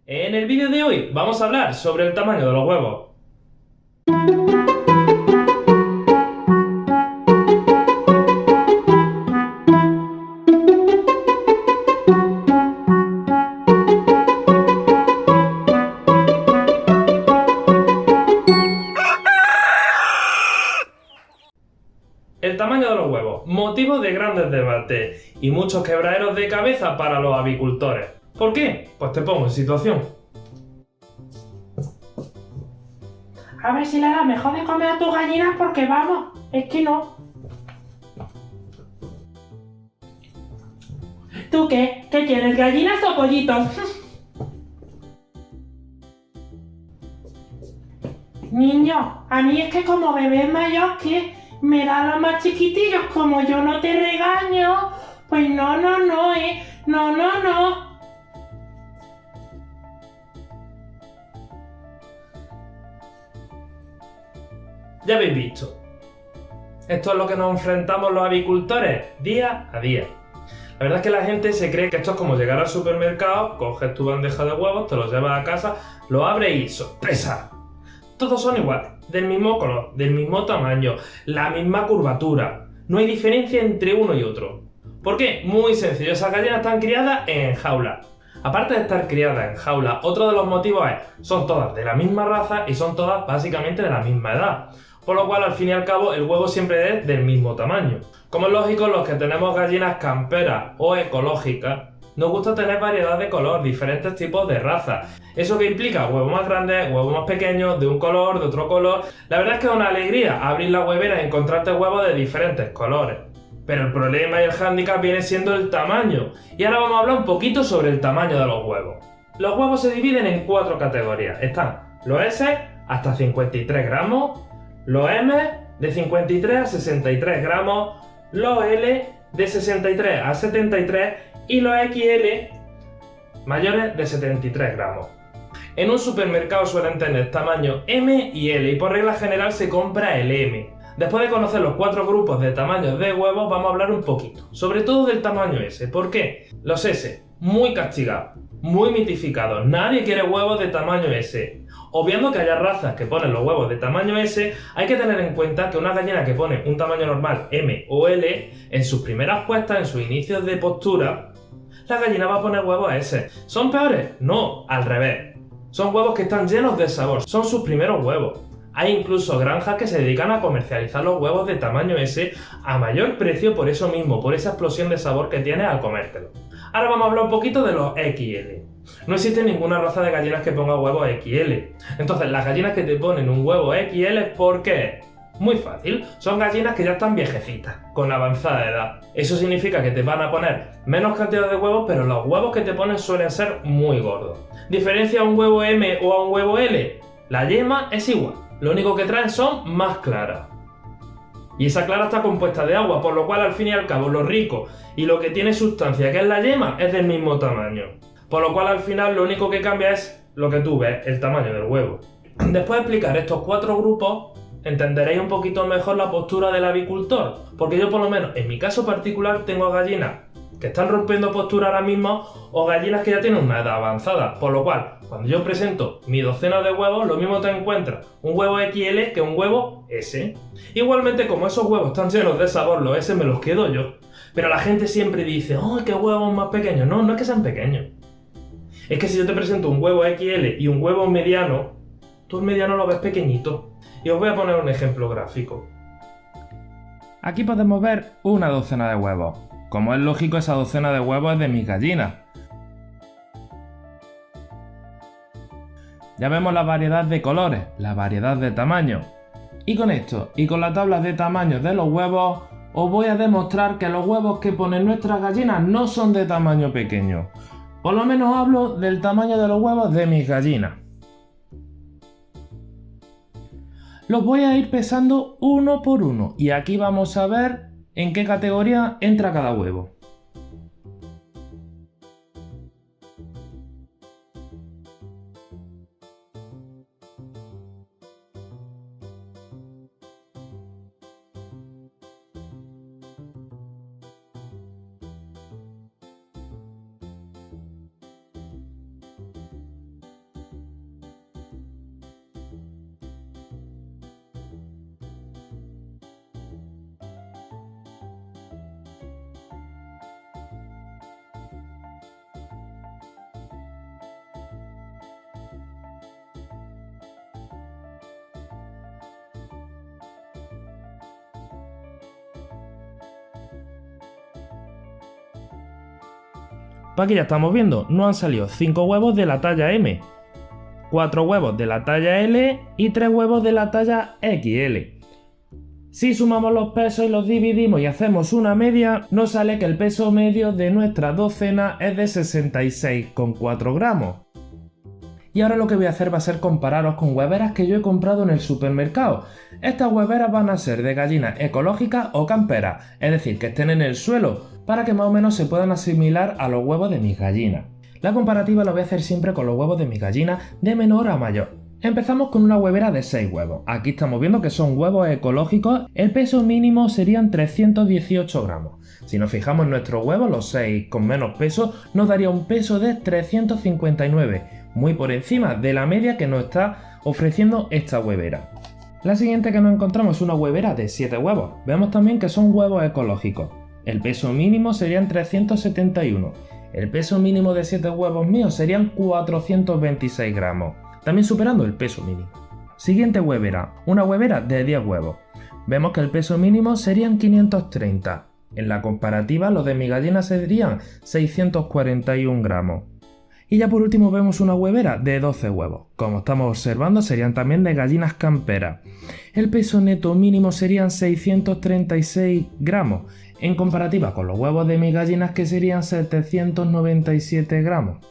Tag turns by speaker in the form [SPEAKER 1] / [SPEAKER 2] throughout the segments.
[SPEAKER 1] En el vídeo de hoy vamos a hablar sobre el tamaño de los huevos. El tamaño de los huevos, motivo de grandes debates y muchos quebraderos de cabeza para los avicultores. ¿Por qué? Pues te pongo en situación.
[SPEAKER 2] A ver si le da mejor de comer a tus gallinas porque vamos, es que no. ¿Tú qué? ¿Qué quieres, gallinas o pollitos? Niño, a mí es que como bebé mayor que me da los más chiquitillos, como yo no te regaño, pues no, no.
[SPEAKER 1] Ya habéis visto. Esto es lo que nos enfrentamos los avicultores día a día. La verdad es que la gente se cree que esto es como llegar al supermercado, coges tu bandeja de huevos, te los llevas a casa, lo abres y ¡sorpresa! Todos son iguales, del mismo color, del mismo tamaño, la misma curvatura. No hay diferencia entre uno y otro. ¿Por qué? Muy sencillo, esas gallinas están criadas en jaula. Aparte de estar criadas en jaula, otro de los motivos es, son todas de la misma raza y son todas básicamente de la misma edad. Por lo cual, al fin y al cabo, el huevo siempre es del mismo tamaño. Como es lógico, los que tenemos gallinas camperas o ecológicas, nos gusta tener variedad de color, diferentes tipos de razas. ¿Eso que implica? Huevos más grandes, huevos más pequeños, de un color, de otro color. La verdad es que es una alegría abrir la huevera y encontrarte huevos de diferentes colores. Pero el problema y el hándicap viene siendo el tamaño. Y ahora vamos a hablar un poquito sobre el tamaño de los huevos. Los huevos se dividen en 4 categorías. Están los S hasta 53 gramos, los M de 53 a 63 gramos, los L de 63 a 73 y los XL mayores de 73 gramos. En un supermercado suelen tener tamaño M y L y por regla general se compra el M. Después de conocer los 4 grupos de tamaños de huevos, vamos a hablar un poquito, sobre todo del tamaño S. ¿Por qué? Los S, muy castigados, muy mitificados. Nadie quiere huevos de tamaño S. Obviando que haya razas que ponen los huevos de tamaño S, hay que tener en cuenta que una gallina que pone un tamaño normal M o L, en sus primeras puestas, en sus inicios de postura, la gallina va a poner huevos S. ¿Son peores? No, al revés. Son huevos que están llenos de sabor, son sus primeros huevos. Hay incluso granjas que se dedican a comercializar los huevos de tamaño S a mayor precio por eso mismo, por esa explosión de sabor que tienes al comértelo. Ahora vamos a hablar un poquito de los XL. No existe ninguna raza de gallinas que ponga huevos XL. Entonces, las gallinas que te ponen un huevo XL, ¿por qué? Muy fácil, son gallinas que ya están viejecitas, con avanzada edad. Eso significa que te van a poner menos cantidad de huevos, pero los huevos que te ponen suelen ser muy gordos. ¿Diferencia a un huevo M o a un huevo L? La yema es igual, lo único que traen son más claras. Y esa clara está compuesta de agua, por lo cual al fin y al cabo lo rico y lo que tiene sustancia, que es la yema, es del mismo tamaño. Por lo cual al final lo único que cambia es lo que tú ves, el tamaño del huevo. Después de explicar estos 4 grupos, entenderéis un poquito mejor la postura del avicultor, porque yo por lo menos en mi caso particular tengo gallinas que están rompiendo postura ahora mismo o gallinas que ya tienen una edad avanzada, por lo cual cuando yo presento mi docena de huevos, lo mismo te encuentras un huevo XL que un huevo S. Igualmente, como esos huevos están llenos de sabor, los S me los quedo yo. Pero la gente siempre dice, ¡oh, qué huevos más pequeños! No, no es que sean pequeños. Es que si yo te presento un huevo XL y un huevo mediano, tú el mediano lo ves pequeñito. Y os voy a poner un ejemplo gráfico.
[SPEAKER 3] Aquí podemos ver una docena de huevos. Como es lógico, esa docena de huevos es de mis gallinas. Ya vemos la variedad de colores, la variedad de tamaños. Y con esto, y con la tabla de tamaños de los huevos, os voy a demostrar que los huevos que ponen nuestras gallinas no son de tamaño pequeño. Por lo menos hablo del tamaño de los huevos de mis gallinas. Los voy a ir pesando uno por uno y aquí vamos a ver en qué categoría entra cada huevo. Pues aquí ya estamos viendo, nos han salido 5 huevos de la talla M, 4 huevos de la talla L y 3 huevos de la talla XL. Si sumamos los pesos y los dividimos y hacemos una media, nos sale que el peso medio de nuestra docena es de 66,4 gramos. Y ahora lo que voy a hacer va a ser compararos con hueveras que yo he comprado en el supermercado. Estas hueveras van a ser de gallinas ecológicas o camperas, es decir, que estén en el suelo, para que más o menos se puedan asimilar a los huevos de mis gallinas. La comparativa la voy a hacer siempre con los huevos de mis gallinas de menor a mayor. Empezamos con una huevera de 6 huevos. Aquí estamos viendo que son huevos ecológicos. El peso mínimo serían 318 gramos. Si nos fijamos en nuestros huevos, los 6 con menos peso, nos daría un peso de 359, muy por encima de la media que nos está ofreciendo esta huevera. La siguiente que nos encontramos es una huevera de 7 huevos. Vemos también que son huevos ecológicos. El peso mínimo serían 371. El peso mínimo de 7 huevos míos serían 426 gramos. También superando el peso mínimo. Siguiente huevera, una huevera de 10 huevos. Vemos que el peso mínimo serían 530. En la comparativa, los de mi gallina serían 641 gramos. Y ya por último vemos una huevera de 12 huevos. Como estamos observando, serían también de gallinas camperas. El peso neto mínimo serían 636 gramos. En comparativa con los huevos de mis gallinas, que serían 797 gramos.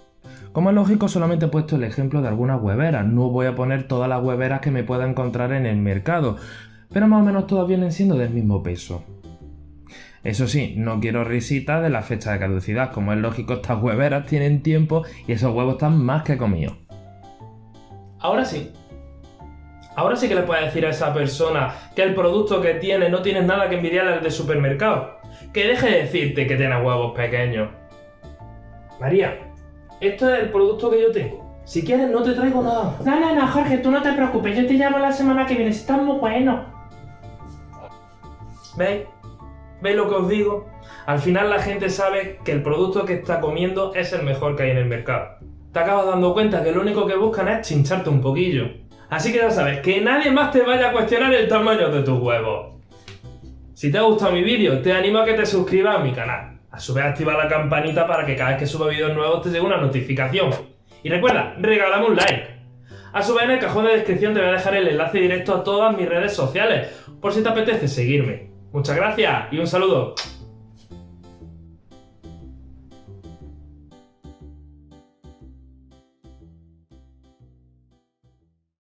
[SPEAKER 3] Como es lógico, solamente he puesto el ejemplo de algunas hueveras, no voy a poner todas las hueveras que me pueda encontrar en el mercado, pero más o menos todas vienen siendo del mismo peso. Eso sí, no quiero risitas de la fecha de caducidad, como es lógico, estas hueveras tienen tiempo y esos huevos están más que comidos.
[SPEAKER 1] Ahora sí que le puedes decir a esa persona que el producto que tiene no tienes nada que envidiarle al de supermercado. Que deje de decirte que tiene huevos pequeños. María, esto es el producto que yo tengo. Si quieres no te traigo nada.
[SPEAKER 2] No, Jorge, tú no te preocupes, yo te llamo la semana que viene, está muy bueno.
[SPEAKER 1] ¿Veis? ¿Veis lo que os digo? Al final la gente sabe que el producto que está comiendo es el mejor que hay en el mercado. Te acabas dando cuenta que lo único que buscan es chincharte un poquillo. Así que ya sabes, que nadie más te vaya a cuestionar el tamaño de tus huevos. Si te ha gustado mi vídeo, te animo a que te suscribas a mi canal. A su vez activa la campanita para que cada vez que suba vídeos nuevos te llegue una notificación. Y recuerda, regálame un like. A su vez en el cajón de descripción te voy a dejar el enlace directo a todas mis redes sociales, por si te apetece seguirme. Muchas gracias y un saludo.